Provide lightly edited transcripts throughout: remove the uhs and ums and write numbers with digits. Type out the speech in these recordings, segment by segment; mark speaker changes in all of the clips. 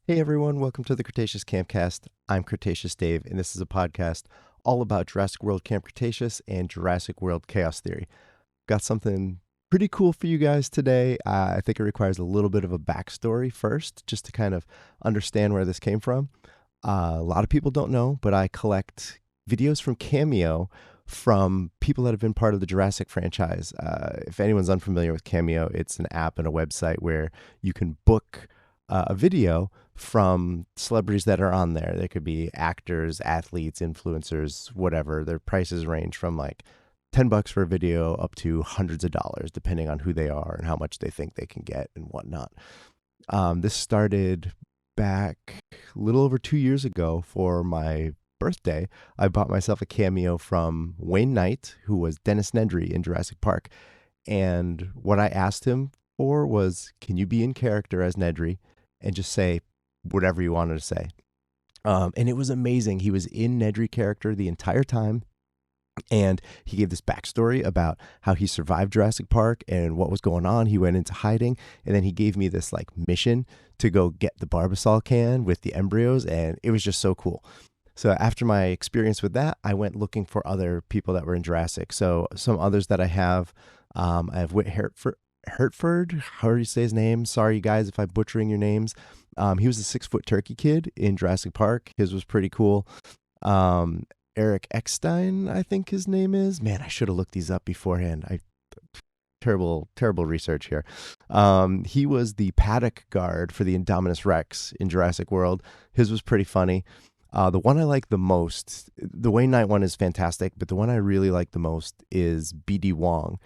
Speaker 1: Hey everyone, welcome to the Cretaceous Campcast. I'm Cretaceous Dave, and this is a podcast all about Jurassic World Camp Cretaceous and Jurassic World Chaos Theory. Got something pretty cool for you guys today. I think it requires a little bit of a backstory first, just to kind of understand where this came from. A lot of people don't know, but I collect videos from Cameo from people that have been part of the Jurassic franchise. If anyone's unfamiliar with Cameo, it's an app and a website where you can book a video from celebrities that are on there. They could be actors, athletes, influencers, whatever. Their prices range from like $10 for a video up to hundreds of dollars, depending on who they are and how much they think they can get and whatnot. This started back a little over 2 years ago for my birthday. I bought myself a cameo from Wayne Knight, who was Dennis Nedry in Jurassic Park. And what I asked him for was, can you be in character as Nedry and just say whatever you wanted to say? And it was amazing. He was in Nedry character the entire time. And he gave this backstory about how he survived Jurassic Park and what was going on. He went into hiding, and then he gave me this like mission to go get the Barbasol can with the embryos, and it was just so cool. So after my experience with that, I went looking for other people that were in Jurassic. So some others that I have Whit Hertford, how do you say his name? Sorry, you guys, if I'm butchering your names. He was a 6-foot turkey kid in Jurassic Park. His was pretty cool. Eric Eckstein, I think his name is. Man, I should have looked these up beforehand. Terrible research here. He was the paddock guard for the Indominus Rex in Jurassic World. His was pretty funny. The one I like the most, the Wayne Knight one is fantastic, but the one I really like the most is BD Wong.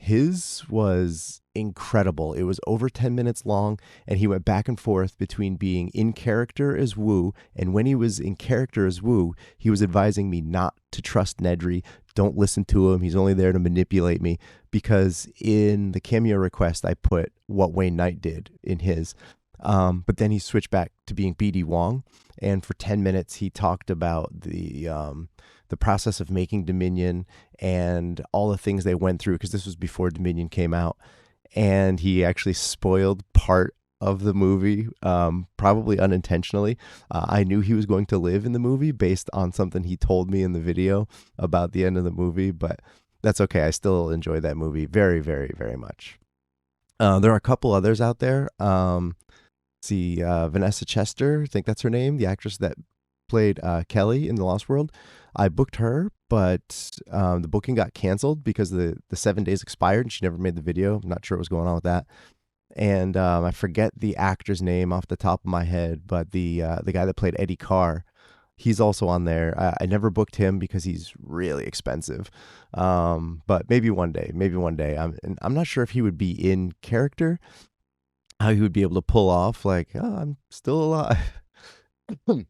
Speaker 1: His was incredible. It was over 10 minutes long, and he went back and forth between being in character as Wu, and when he was in character as Wu, he was advising me not to trust Nedry. Don't listen to him. He's only there to manipulate me, because in the cameo request, I put what Wayne Knight did in his. But then he switched back to being BD Wong, and for 10 minutes, he talked about the process of making Dominion and all the things they went through, because this was before Dominion came out. And he actually spoiled part of the movie, probably unintentionally. I knew he was going to live in the movie based on something he told me in the video about the end of the movie, but that's okay. I still enjoy that movie very, very, very much. There are a couple others out there. Vanessa Chester, I think that's her name, the actress that played Kelly in The Lost World. I booked her, but the booking got canceled because the 7 days expired and she never made the video. I'm not sure what was going on with that. And I forget the actor's name off the top of my head, but the guy that played Eddie Carr, he's also on there. I never booked him because he's really expensive. But maybe one day. I'm not sure if he would be in character, how he would be able to pull off like, oh, I'm still alive. But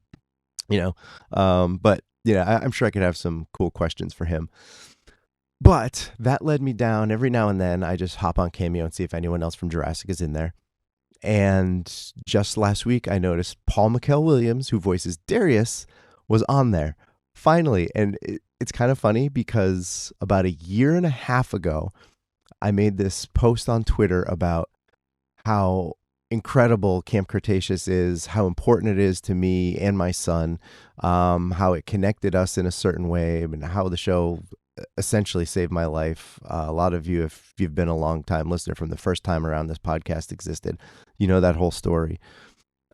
Speaker 1: I'm sure I could have some cool questions for him. But that led me down. Every now and then, I just hop on Cameo and see if anyone else from Jurassic is in there. And just last week, I noticed Paul-Mikél Williams, who voices Darius, was on there. Finally. And it's kind of funny because about 1.5 years ago, I made this post on Twitter about how incredible Camp Cretaceous is, how important it is to me and my son, how it connected us in a certain way, and how the show essentially saved my life. A lot of you, if you've been a long time listener from the first time around this podcast existed, you know that whole story.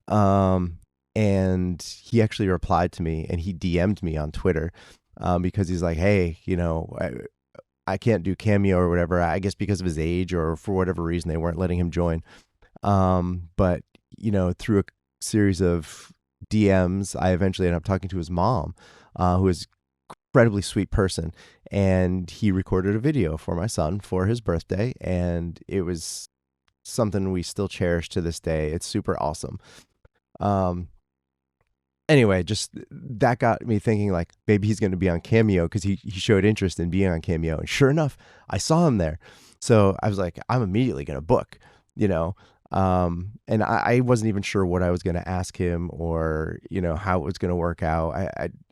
Speaker 1: And he actually replied to me, and he DM'd me on Twitter because he's like, hey, I can't do Cameo or whatever, I guess because of his age or for whatever reason they weren't letting him join. But through a series of DMs, I eventually ended up talking to his mom, who is an incredibly sweet person, and he recorded a video for my son for his birthday, and it was something we still cherish to this day. It's super awesome. anyway, just that got me thinking like maybe he's going to be on Cameo because he showed interest in being on Cameo, and sure enough, I saw him there. So I was like, I'm immediately going to book, you know. And I wasn't even sure what I was going to ask him or how it was going to work out.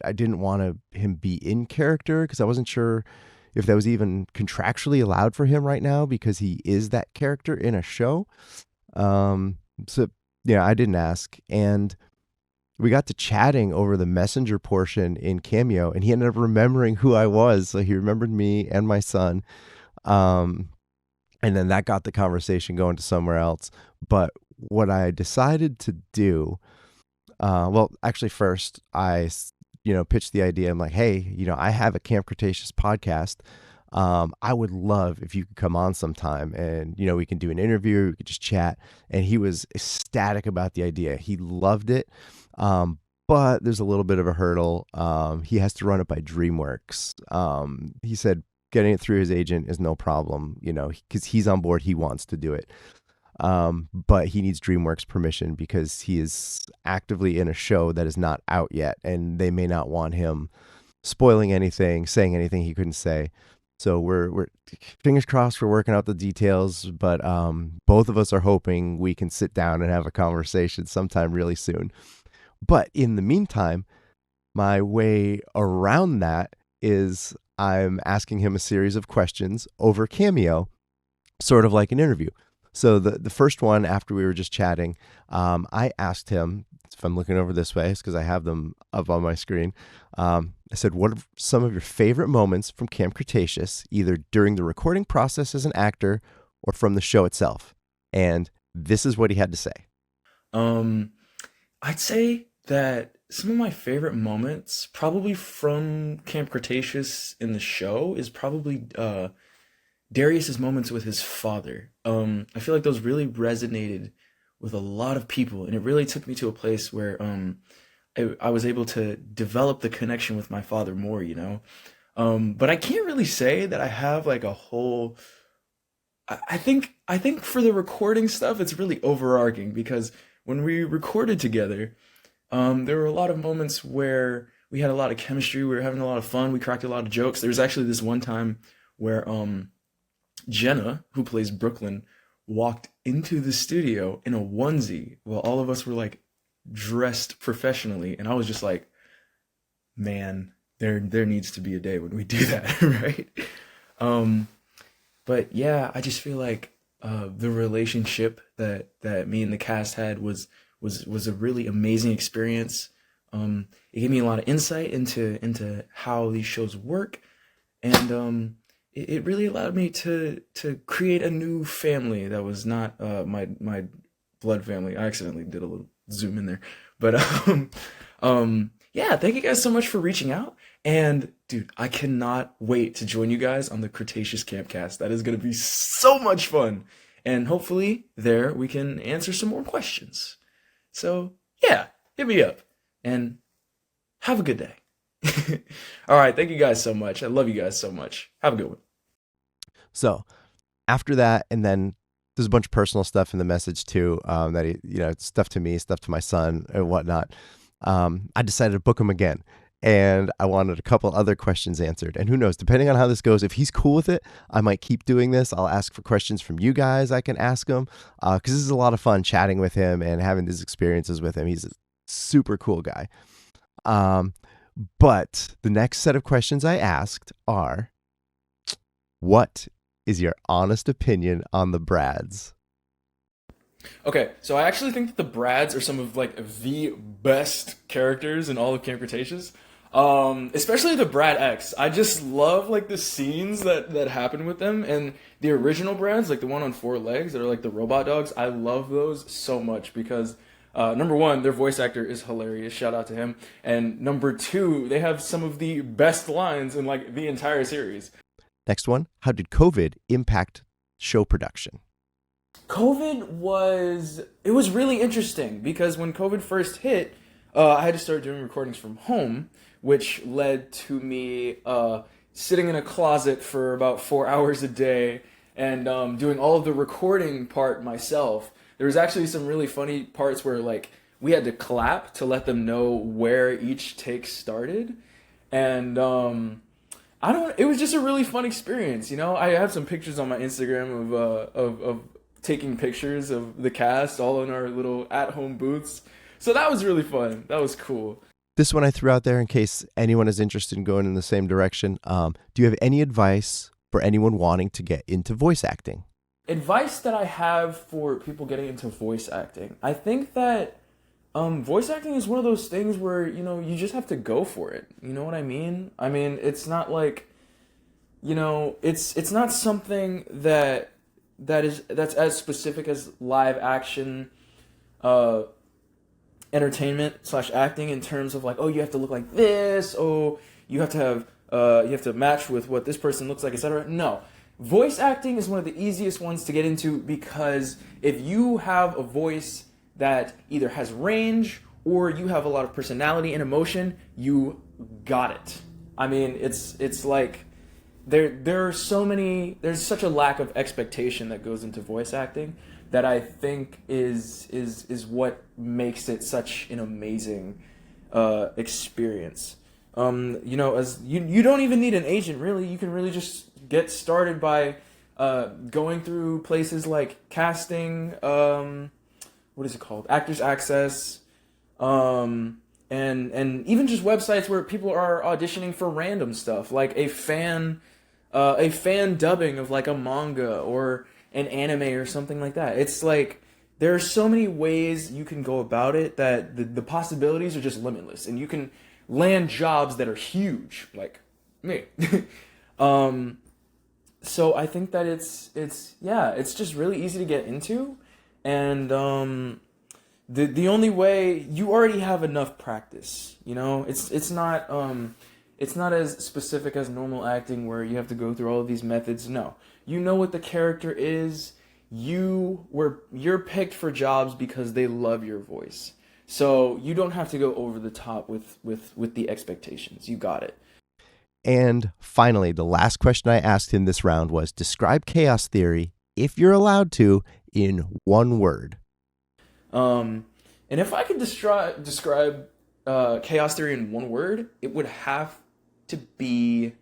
Speaker 1: I didn't want him be in character because I wasn't sure if that was even contractually allowed for him right now because he is that character in a show. So yeah, I didn't ask, and we got to chatting over the messenger portion in Cameo, and he ended up remembering who I was. So he remembered me and my son. Um, and then that got the conversation going to somewhere else. But what I decided to do, well, actually, first pitched the idea. I'm like, hey, I have a Camp Cretaceous podcast. I would love if you could come on sometime, and we can do an interview. We could just chat. And he was ecstatic about the idea. He loved it. But there's a little bit of a hurdle. He has to run it by DreamWorks. He said getting it through his agent is no problem, because he's on board. He wants to do it. But he needs DreamWorks permission because he is actively in a show that is not out yet, and they may not want him spoiling anything, saying anything he couldn't say. So we're fingers crossed, we're working out the details, but both of us are hoping we can sit down and have a conversation sometime really soon. But in the meantime, my way around that is I'm asking him a series of questions over Cameo, sort of like an interview. So the first one, after we were just chatting, I asked him, if I'm looking over this way, it's because I have them up on my screen. I said, what are some of your favorite moments from Camp Cretaceous, either during the recording process as an actor or from the show itself? And this is what he had to say.
Speaker 2: I'd say that some of my favorite moments, probably from Camp Cretaceous in the show, is probably Darius's moments with his father. I feel like those really resonated with a lot of people, and it really took me to a place where I was able to develop the connection with my father more, But I can't really say that I have like a whole. I think for the recording stuff, it's really overarching because when we recorded together, there were a lot of moments where we had a lot of chemistry. We were having a lot of fun. We cracked a lot of jokes. There was actually this one time where Jenna, who plays Brooklyn, walked into the studio in a onesie while all of us were like dressed professionally, and I was just like, man, there needs to be a day when we do that, right? Um, but yeah, I just feel like the relationship that me and the cast had was a really amazing experience. It gave me a lot of insight into how these shows work, and it really allowed me to create a new family that was not my blood family. I accidentally did a little zoom in there, but yeah, thank you guys so much for reaching out. And dude, I cannot wait to join you guys on the Cretaceous Campcast. That is going to be so much fun, and hopefully there we can answer some more questions. So yeah, hit me up and have a good day. All right, thank you guys so much. I love you guys so much. Have a good one.
Speaker 1: So after that, and then there's a bunch of personal stuff in the message too, that stuff to me, stuff to my son and whatnot. I decided to book him again, and I wanted a couple other questions answered. And who knows, depending on how this goes, if he's cool with it, I might keep doing this. I'll ask for questions from you guys. I can ask him because this is a lot of fun chatting with him and having these experiences with him. He's a super cool guy. But the next set of questions I asked are, what is your honest opinion on the Brads?
Speaker 2: Okay, so I actually think that the Brads are some of like the best characters in all of Camp Cretaceous. Especially the Brad X. I just love like the scenes that happen with them, and the original Brads, like the one on four legs that are like the robot dogs. I love those so much because number one, their voice actor is hilarious. Shout out to him. And number two, they have some of the best lines in like the entire series.
Speaker 1: Next one, how did COVID impact show production?
Speaker 2: It was really interesting because when COVID first hit, I had to start doing recordings from home, which led to me sitting in a closet for about 4 hours a day and doing all of the recording part myself. There was actually some really funny parts where like we had to clap to let them know where each take started. And I don't. It was just a really fun experience. You know, I have some pictures on my Instagram of taking pictures of the cast all in our little at home booths. So that was really fun. That was cool.
Speaker 1: This one I threw out there in case anyone is interested in going in the same direction. Do you have any advice for anyone wanting to get into voice acting?
Speaker 2: Advice that I have for people getting into voice acting. I think that voice acting is one of those things where, you know, you just have to go for it. You know what I mean? I mean, it's not like, you know, it's not something that's as specific as live action entertainment slash acting in terms of like, oh, you have to look like this, oh, you have to have you have to match with what this person looks like, etc. No. Voice acting is one of the easiest ones to get into because if you have a voice that either has range or you have a lot of personality and emotion, you got it. I mean, it's like there are so many, there's such a lack of expectation that goes into voice acting that I think is what makes it such an amazing experience. You know, as you don't even need an agent really. You can really just get started by going through places like casting, what is it called? Actors Access, and even just websites where people are auditioning for random stuff, like a fan dubbing of like a manga or an anime or something like that. It's like there are so many ways you can go about it that the possibilities are just limitless, and you can land jobs that are huge, like me. So I think that it's just really easy to get into, and the only way, you already have enough practice. You know, it's not as specific as normal acting where you have to go through all of these methods. No, you know what the character is. You're picked for jobs because they love your voice. So you don't have to go over the top with the expectations. You got it.
Speaker 1: And finally, the last question I asked in this round was, describe chaos theory, if you're allowed to, in one word.
Speaker 2: And if I could describe chaos theory in one word, it would have to be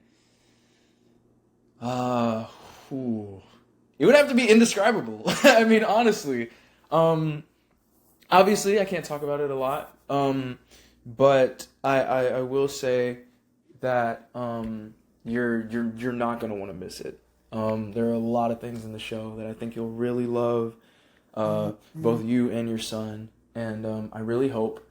Speaker 2: it would have to be indescribable. I mean, honestly. Obviously, I can't talk about it a lot, but I will say that you're not gonna want to miss it. There are a lot of things in the show that I think you'll really love, both you and your son, and I really hope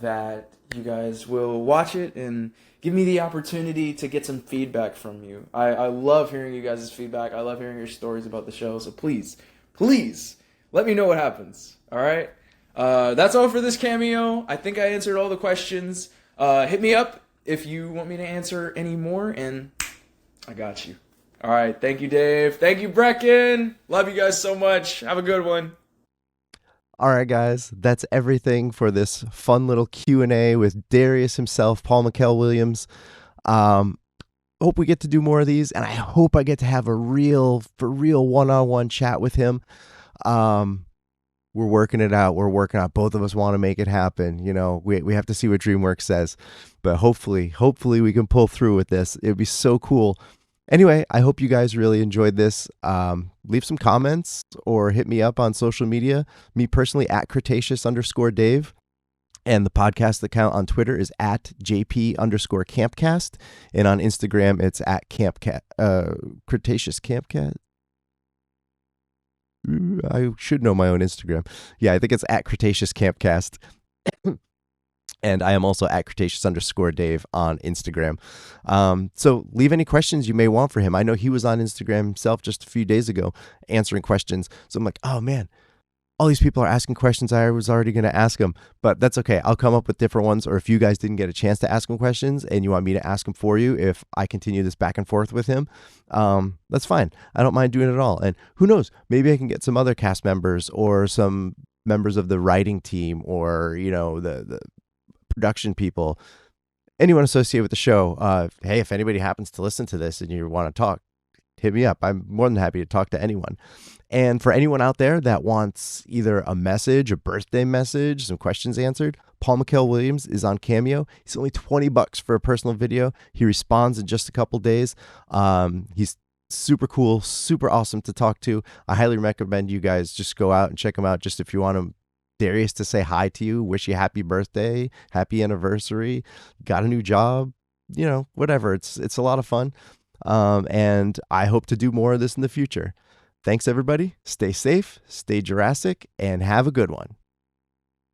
Speaker 2: that you guys will watch it and give me the opportunity to get some feedback from you. I love hearing you guys' feedback. I love hearing your stories about the show. So please let me know what happens. All right. That's all for this cameo. I think I answered all the questions. Hit me up if you want me to answer any more, and I got you. All right. Thank you, Dave. Thank you, Brecken. Love you guys so much. Have a good one.
Speaker 1: All right, guys, that's everything for this fun little Q&A with Darius himself, Paul-Mikél Williams. Hope we get to do more of these, and I hope I get to have a real one-on-one chat with him. We're working it out. Both of us want to make it happen. You know, we have to see what DreamWorks says, but hopefully we can pull through with this. It'd be so cool. Anyway, I hope you guys really enjoyed this. Leave some comments or hit me up on social media. Me personally at Cretaceous_Dave. And the podcast account on Twitter is at JP_Campcast. And on Instagram, it's at Cretaceous Campcast. I should know my own Instagram. Yeah, I think it's at Cretaceous Campcast. And I am also at Cretaceous_Dave on Instagram. So leave any questions you may want for him. I know he was on Instagram himself just a few days ago answering questions. So I'm like, oh man, all these people are asking questions I was already going to ask them. But that's okay. I'll come up with different ones. Or if you guys didn't get a chance to ask him questions and you want me to ask them for you, if I continue this back and forth with him, that's fine. I don't mind doing it all. And who knows, maybe I can get some other cast members or some members of the writing team or, you know, the production people, anyone associated with the show. Hey, if anybody happens to listen to this and you want to talk, hit me up. I'm more than happy to talk to anyone. And for anyone out there that wants either a message, a birthday message, some questions answered, Paul-Mikél Williams is on Cameo. He's only $20 for a personal video. He responds in just a couple days. He's super cool, super awesome to talk to. I highly recommend you guys just go out and check him out, just if you want Darius to say hi to you, wish you happy birthday, happy anniversary, got a new job, whatever. It's a lot of fun. And I hope to do more of this in the future. Thanks, everybody. Stay safe, stay Jurassic, and have a good one.